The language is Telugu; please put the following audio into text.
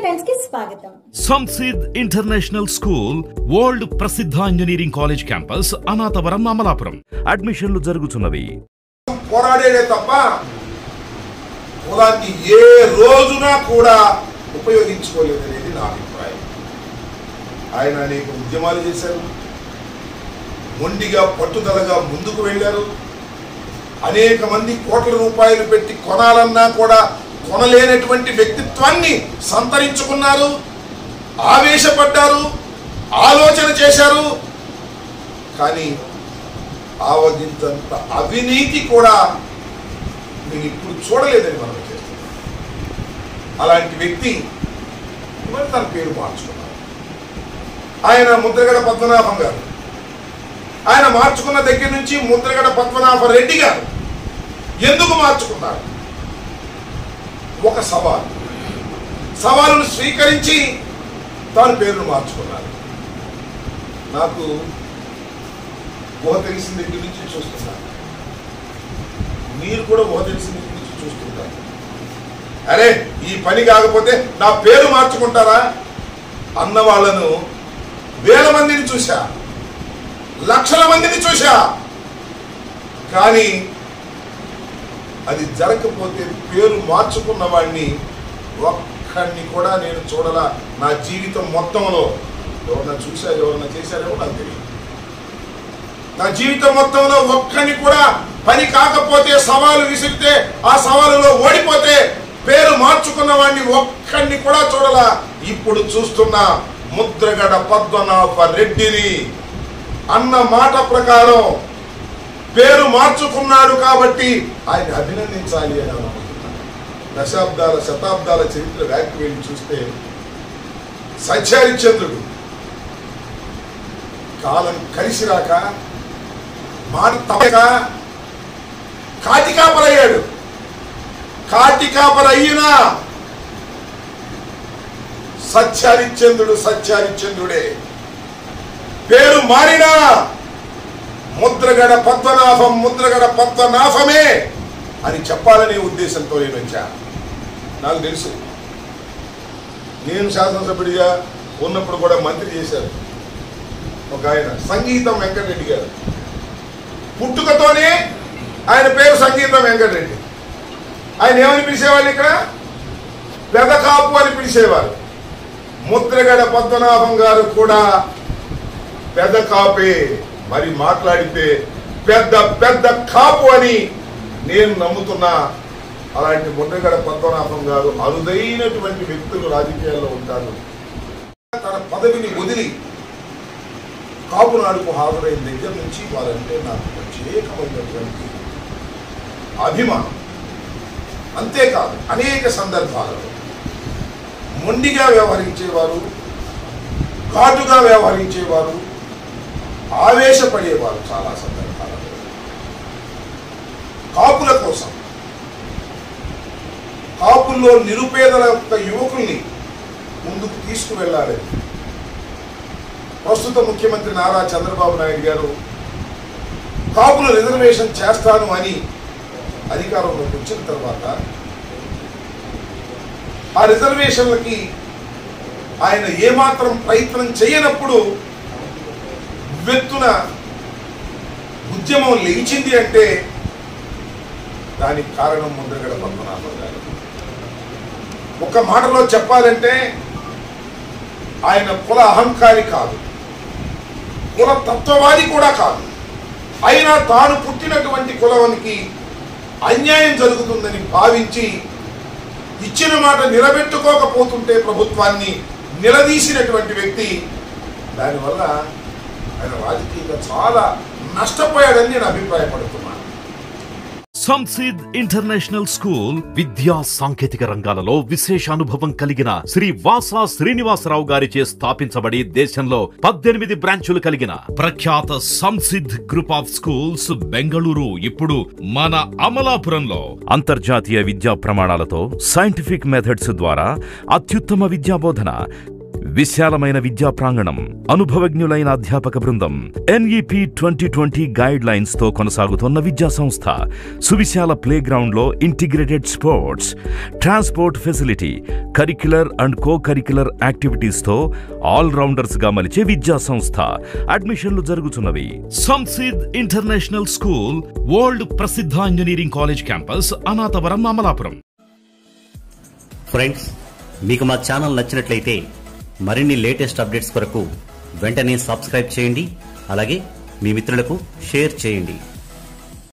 టైమ్స్ కి స్వాగతం. సంసిద్ ఇంటర్నేషనల్ స్కూల్ వరల్డ్ ప్రసిద్ధ engineering college campus Anathavaram Amalapuram. అడ్మిషన్లు జరుగుతున్నవి. పోరాడేదే తప్ప కులాన్ని ఏ రోజున కూడా ఉపయోగించుకోలేదనేది నా అభిప్రాయం. ఆయన అనేక ఉద్యమాలు చేశారు, మొండిగా పట్టుదలగా ముందుకు వెళ్ళారు. అనేక మంది కోట్ల రూపాయలు పెట్టి కొనాలన్నా కూడా కొనలేనటువంటి వ్యక్తిత్వాన్ని సంతరించుకున్నారు, ఆవేశపడ్డారు, ఆలోచన చేశారు. కానీ ఆవగింతంత అవినీతి కూడా నేను ఇప్పుడు చూడలేదని మనం చేస్తున్నాం. అలాంటి వ్యక్తి మరి తన పేరు మార్చుకున్నారు. ఆయన ముద్రగడ పద్మనాభం గారు. ఆయన మార్చుకున్న దగ్గర నుంచి ముద్రగడ పద్మనాభ రెడ్డి గారు. ఎందుకు మార్చుకున్నారు? ఒక సవాలును స్వీకరించి తాను పేరును మార్చుకున్నారు. నాకు ఊహ తెలిసిన దగ్గర నుంచి చూస్తున్నాను, మీరు కూడా ఊహ తెలిసిన దగ్గర నుంచి చూస్తుంటారు. అరే ఈ పని కాకపోతే నా పేరు మార్చుకుంటారా అన్న వాళ్ళను వేల మందిని చూశా, లక్షల మందిని చూశా. కానీ అది జరగకపోతే పేరు మార్చుకున్న వాడిని ఒక్కడిని కూడా నేను చూడలా. నా జీవితం మొత్తంలో ఎవరన్నా చూసా, ఎవరన్నా చేశారేమో నాకు తెలియదు. నా జీవితం మొత్తంలో ఒక్కడిని కూడా పని కాకపోతే సవాలు విసిరితే ఆ సవాలులో ఓడిపోతే పేరు మార్చుకున్న వాడిని ఒక్కడిని కూడా చూడలా. ఇప్పుడు చూస్తున్న ముద్రగడ పద్మనాభ రెడ్డిని అన్న మాట ప్రకారం పేరు మార్చుకున్నాడు కాబట్టి ఆయన అభినందించాలి అని అనుకుంటున్నాను. దశాబ్దాల శతాబ్దాల చరిత్ర వ్యాఖ్య వెళ్ళి చూస్తే సత్యహరిశ్చంద్రుడు కాలం కలిసి రాక మాట తప్పక కాటికాపరయ్యాడు. కాటికాపరయ్యినా సత్యహరిశ్చంద్రుడే. పేరు మారినా ముద్రగడ పద్మనాభమే అని చెప్పాలనే ఉద్దేశంతో నేను వచ్చాను. నాకు తెలుసు, నేను శాసనసభ్యుడిగా ఉన్నప్పుడు కూడా మంత్రి చేశారు ఒక ఆయన, సంగీతం వెంకటరెడ్డి గారు. పుట్టుకతోనే ఆయన పేరు సంగీతం వెంకటరెడ్డి. ఆయన ఏమని పిలిచేవాళ్ళు? ఇక్కడ పెదకాపు అని పిలిచేవారు. ముద్రగడ పద్మనాభం గారు కూడా పెదకాపే. మరి మాట్లాడితే పెద్ద కాపు అని నేను నమ్ముతున్నా. అలాంటి ముద్రగడ పద్మనాభం గారు అరుదైనటువంటి వ్యక్తులు రాజకీయాల్లో ఉంటారు. తన పదవిని వదిలి కాపునాడుకు హాజరైన దగ్గర నుంచి వారంటే నాకు ప్రత్యేకమైనటువంటి అభిమానం. అంతేకాదు అనేక సందర్భాలలో మొండిగా వ్యవహరించేవారు, ఘాటుగా వ్యవహరించేవారు, ఆవేశపడేవారు. చాలా సందర్భాలలో కాపుల కోసం, కాపుల్లో నిరుపేదల యొక్క యువకుల్ని ముందుకు తీసుకువెళ్ళాలని ప్రస్తుత ముఖ్యమంత్రి నారా చంద్రబాబు నాయుడు గారు కాపుల రిజర్వేషన్ చేస్తాను అని అధికారంలోకి వచ్చిన తర్వాత ఆ రిజర్వేషన్లకి ఆయన ఏమాత్రం ప్రయత్నం చేయనప్పుడు వెత్తున ఉద్యమం లేచింది అంటే దానికి కారణం ముద్రగడ పద్మనాభం గారు. ఒక మాటలో చెప్పాలంటే ఆయన కుల అహంకారి కాదు, కుల తత్వవాది కూడా కాదు. అయినా తాను పుట్టినటువంటి కులానికి అన్యాయం జరుగుతుందని భావించి ఇచ్చిన మాట నిలబెట్టుకోకపోతుంటే ప్రభుత్వాన్ని నిలదీసినటువంటి వ్యక్తి. దానివల్ల ఆయన రాజకీయంగా చాలా నష్టపోయాడని నేను అభిప్రాయపడుతున్నాను. సంసిద్ ఇంటర్నేషనల్ స్కూల్ విద్యా సాంకేతిక రంగాలలో విశేష అనుభవం కలిగిన శ్రీ వాసా శ్రీనివాసరావు గారిచే స్థాపించబడి దేశంలో 18 బ్రాంచులు కలిగిన ప్రఖ్యాత సంసిద్ గ్రూప్ ఆఫ్ స్కూల్స్ బెంగళూరు ఇప్పుడు మన అమలాపురంలో అంతర్జాతీయ విద్యా ప్రమాణాలతో సైంటిఫిక్ మెథడ్స్ ద్వారా అత్యుత్తమ విద్యాబోధన, విశాలమైన విద్యా ప్రాంగణం, అనుభవజ్ఞులైన అధ్యాపక బృందం, NEP 2020 గైడ్ లైన్స్ తో కొనసాగుతున్న విద్యా సంస్థ, సువిశాల ప్లే గ్రౌండ్ లో integrated sports, transport facility, curricular and co curricular activities తో ఆల్ రౌండర్స్ గా మలిచే విద్యా సంస్థ. అడ్మిషన్లు జరుగుతున్నవి. సంసిద్ ఇంటర్నేషనల్ స్కూల్, వరల్డ్ ప్రసిద్ధ engineering college campus, Anathavaram, Amalapuram. Friends, మీకు మా ఛానల్ నచ్చినట్లయితే మరిన్ని లేటెస్ట్ అప్డేట్స్ కొరకు వెంటనే సబ్స్క్రైబ్ చేయండి. అలాగే మీ మిత్రులకు షేర్ చేయండి.